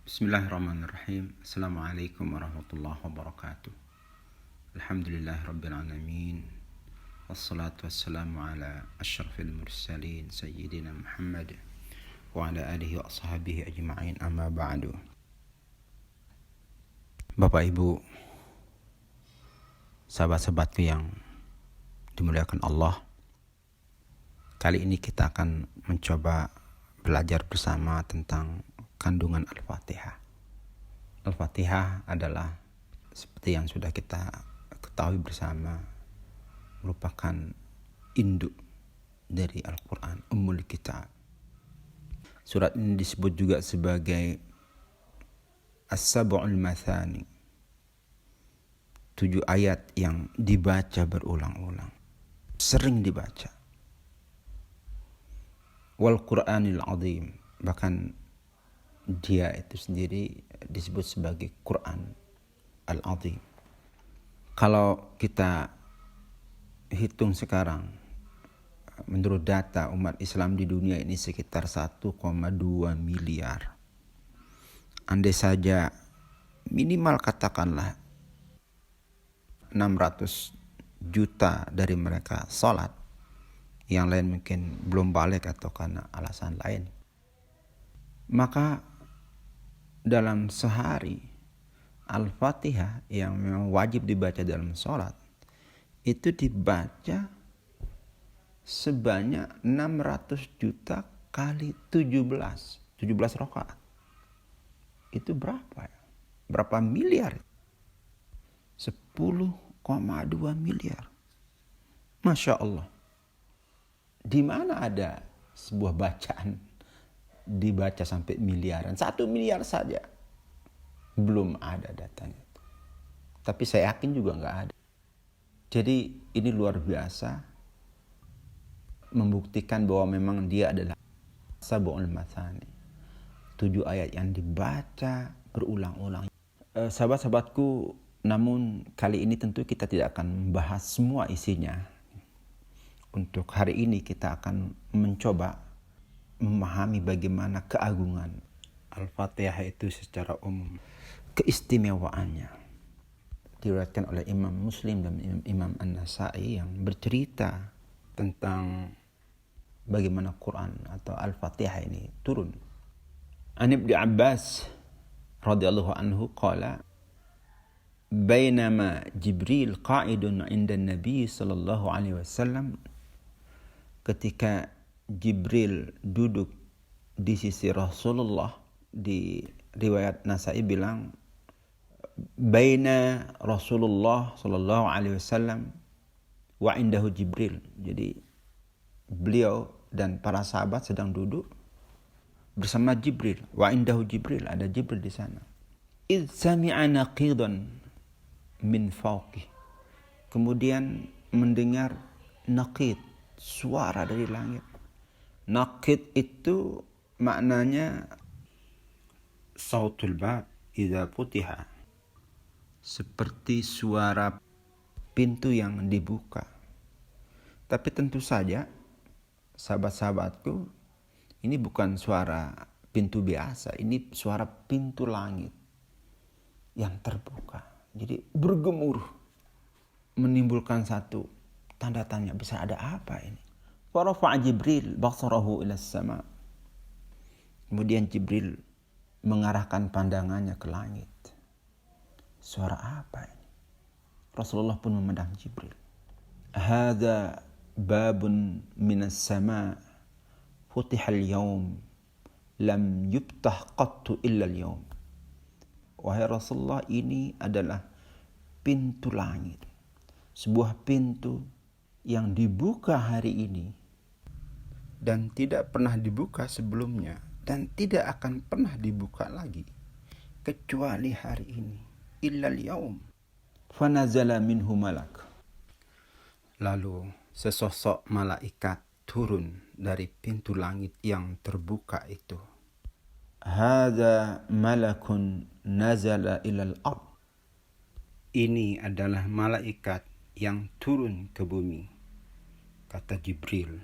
Bismillahirrahmanirrahim. Assalamualaikum warahmatullahi wabarakatuh. Alhamdulillah rabbil alamin. Wassalatu wassalamu ala asyrafil mursalin sayyidina Muhammad wa ala alihi wa ashabihi ajma'in, amma ba'du. Bapak Ibu, sahabat-sahabatku yang dimuliakan Allah, kali ini kita akan mencoba belajar bersama tentang kandungan Al-Fatihah. Al-Fatihah adalah, seperti yang sudah kita ketahui bersama, merupakan induk dari Al-Quran, Ummul Kitab. Surat ini disebut juga sebagai As-Sab'ul Mathani, 7 ayat yang dibaca berulang-ulang, sering dibaca. Wal Qur'anil Azim, bahkan dia itu sendiri disebut sebagai Quran Al-Azim. Kalau kita hitung sekarang, menurut data umat Islam di dunia ini sekitar 1,2 miliar. Andai saja minimal katakanlah 600 juta dari mereka sholat, yang lain mungkin belum balik atau karena alasan lain, maka dalam sehari Al-Fatihah yang memang wajib dibaca dalam sholat itu dibaca sebanyak 600 juta kali 17 rakaat. Itu berapa ya? Berapa miliar? 10,2 miliar. Masya Allah. Di mana ada sebuah bacaan dibaca sampai miliaran? 1 miliar saja belum ada datanya. Tapi saya yakin juga nggak ada. Jadi ini luar biasa, membuktikan bahwa memang dia adalah Sab'ul Mathani, 7 ayat yang dibaca berulang-ulang. Sahabat-sahabatku, namun kali ini tentu kita tidak akan membahas semua isinya. Untuk hari ini kita akan mencoba memahami bagaimana keagungan Al-Fatihah itu secara umum, keistimewaannya. Diriwayatkan oleh Imam Muslim dan Imam An-Nasa'i yang bercerita tentang bagaimana Quran atau Al-Fatihah ini turun. An Ibnu Abbas radhiyallahu anhu qala, bainama Jibril qa'idun 'inda Nabi sallallahu alaihi wasallam, ketika Jibril duduk di sisi Rasulullah, di riwayat Nasa'i bilang baina Rasulullah sallallahu alaihi wasallam wa indahu Jibril. Jadi beliau dan para sahabat sedang duduk bersama Jibril, wa indahu Jibril, ada Jibril di sana. Idh sami'a naqidan min fawqih, kemudian mendengar naqid, suara dari langit. Naqid itu maknanya sautul bab idza futiha, seperti suara pintu yang dibuka. Tapi tentu saja sahabat-sahabatku, ini bukan suara pintu biasa, ini suara pintu langit yang terbuka. Jadi bergemuruh, menimbulkan satu tanda tanya, bisa ada apa ini? Farafa'a Jibril basarahu ila sama. Kemudian Jibril mengarahkan pandangannya ke langit. Suara apa ini? Rasulullah pun memandang Jibril. Hadza babun minas sama futihal yaum lam yubtah qattu illa al-yaum. Wahai Rasulullah, ini adalah pintu langit, sebuah pintu yang dibuka hari ini dan tidak pernah dibuka sebelumnya dan tidak akan pernah dibuka lagi kecuali hari ini. Illal yaum. Fanazala minhu malak. Lalu sesosok malaikat turun dari pintu langit yang terbuka itu. Hadza malakun nazala ilal ard. Ini adalah malaikat yang turun ke bumi. Kata Jibril,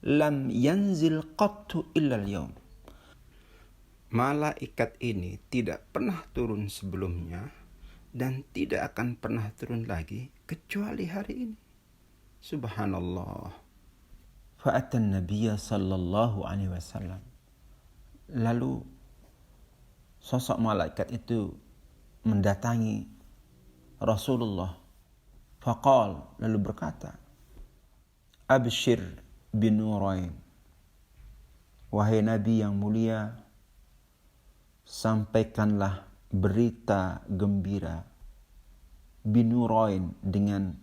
lam yanzil qattu illa al-yawm. Malaikat ini tidak pernah turun sebelumnya dan tidak akan pernah turun lagi kecuali hari ini. Subhanallah. Fa'atan Nabiya sallallahu alaihi wasallam. Lalu sosok malaikat itu mendatangi Rasulullah. Faqal, lalu berkata, Abshir binurain. Wahai Nabi yang mulia, sampaikanlah berita gembira binurain, dengan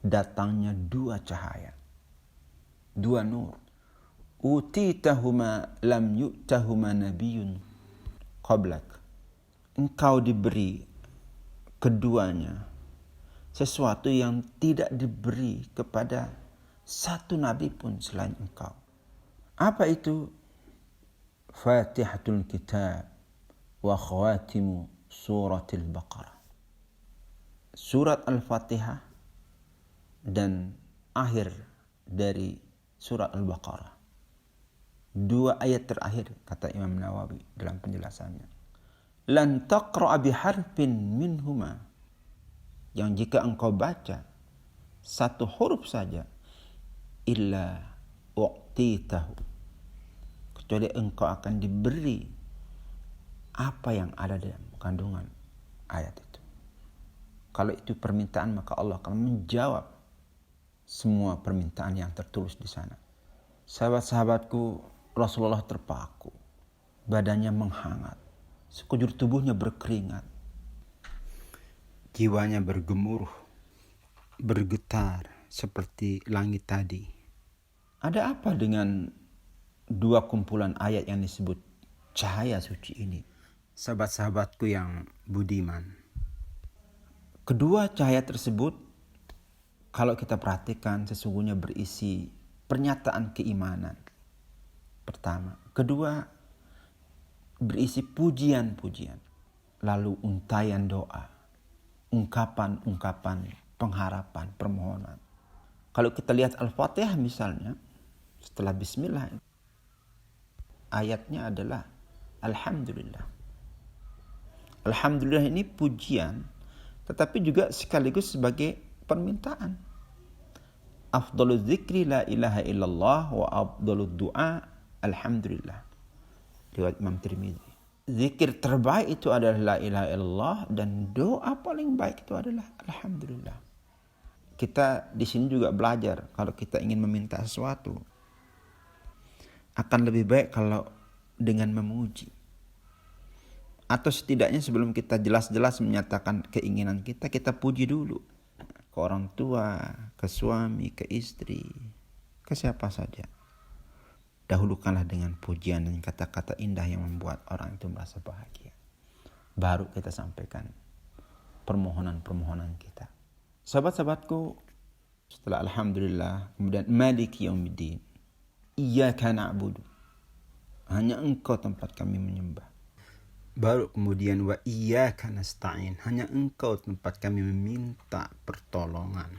datangnya dua cahaya, dua nur. Utitahuma lam yu'tahuma nabiyyun qablak. Engkau diberi keduanya sesuatu yang tidak diberi kepada satu nabi pun selain engkau. Apa itu? Fatihatul Kitab wa khawatimu suratil Baqarah. Surat Al-Fatihah dan akhir dari surat Al-Baqarah. Dua ayat terakhir, kata Imam Nawawi dalam penjelasannya. Lan taqra'a biharfin minhuma. Yang jika engkau baca satu huruf saja, illa u'titahu, kecuali engkau akan diberi apa yang ada dalam kandungan ayat itu. Kalau itu permintaan, maka Allah akan menjawab semua permintaan yang tertulis di sana. Sahabat-sahabatku, Rasulullah terpaku, badannya menghangat, sekujur tubuhnya berkeringat, jiwanya bergemuruh, bergetar seperti langit tadi. Ada apa dengan dua kumpulan ayat yang disebut cahaya suci ini? Sahabat-sahabatku yang budiman, kedua cahaya tersebut, kalau kita perhatikan, sesungguhnya berisi pernyataan keimanan. Pertama. Kedua, berisi pujian-pujian. Lalu untayan doa, ungkapan-ungkapan pengharapan, permohonan. Kalau kita lihat Al-Fatihah misalnya, setelah bismillah, ayatnya adalah Alhamdulillah. Alhamdulillah ini pujian, tetapi juga sekaligus sebagai permintaan. Afdalul dzikri la ilaha illallah wa afdalud du'a alhamdulillah. Riwayat Imam Tirmidzi. Zikir terbaik itu adalah la ilaha illallah, dan doa paling baik itu adalah alhamdulillah. Kita di sini juga belajar, kalau kita ingin meminta sesuatu, akan lebih baik kalau dengan memuji. Atau setidaknya sebelum kita jelas-jelas menyatakan keinginan kita, kita puji dulu. Ke orang tua, ke suami, ke istri, ke siapa saja. Dahulukanlah dengan pujian dan kata-kata indah yang membuat orang itu merasa bahagia. Baru kita sampaikan permohonan-permohonan kita. Sahabat-sahabatku, setelah alhamdulillah, kemudian maliki yaumiddin, iyyaka na'budu, hanya engkau tempat kami menyembah. Baru kemudian wa iyyaka nasta'in, hanya engkau tempat kami meminta pertolongan.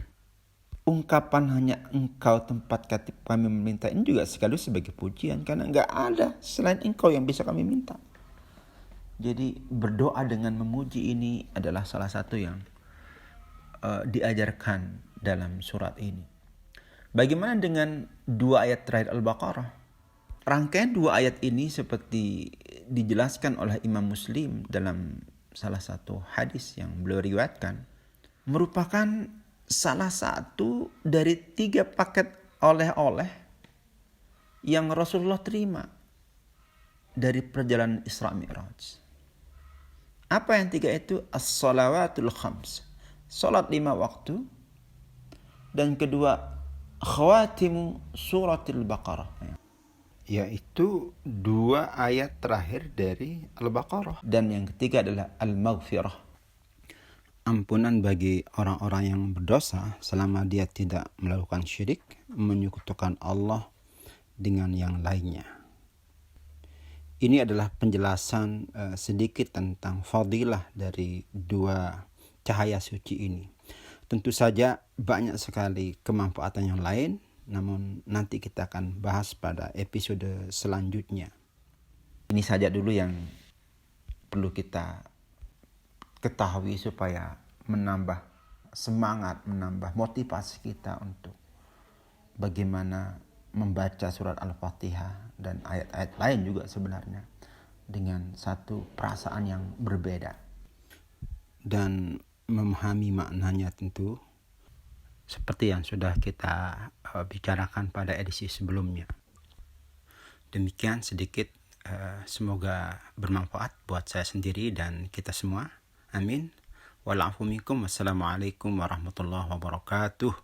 Ungkapan hanya engkau tempat kami meminta ini juga sekaligus sebagai pujian, karena enggak ada selain engkau yang bisa kami minta. Jadi berdoa dengan memuji ini adalah salah satu yang diajarkan dalam surat ini. Bagaimana dengan dua ayat terakhir Al-Baqarah? Rangkaian dua ayat ini seperti dijelaskan oleh Imam Muslim dalam salah satu hadis yang beliau riwayatkan, merupakan salah satu dari 3 paket oleh-oleh yang Rasulullah terima dari perjalanan Isra Mi'raj. Apa yang 3 itu? As-salawatul khams, salat 5 waktu, dan kedua khawatimu suratil Baqarah, yaitu 2 ayat terakhir dari Al-Baqarah. Dan yang ketiga adalah Al-Maghfirah, ampunan bagi orang-orang yang berdosa selama dia tidak melakukan syirik, menyekutukan Allah dengan yang lainnya. Ini adalah penjelasan sedikit tentang fadilah dari 2 cahaya suci ini. Tentu saja banyak sekali kemanfaatan yang lain, namun nanti kita akan bahas pada episode selanjutnya. Ini saja dulu yang perlu kita ketahui supaya menambah semangat, menambah motivasi kita untuk bagaimana membaca surat Al-Fatihah dan ayat-ayat lain juga sebenarnya dengan satu perasaan yang berbeda. Dan memahami maknanya tentu seperti yang sudah kita bicarakan pada edisi sebelumnya. Demikian sedikit, semoga bermanfaat buat saya sendiri dan kita semua. Amin. Wal afu minkum. Wassalamualaikum warahmatullahi wabarakatuh.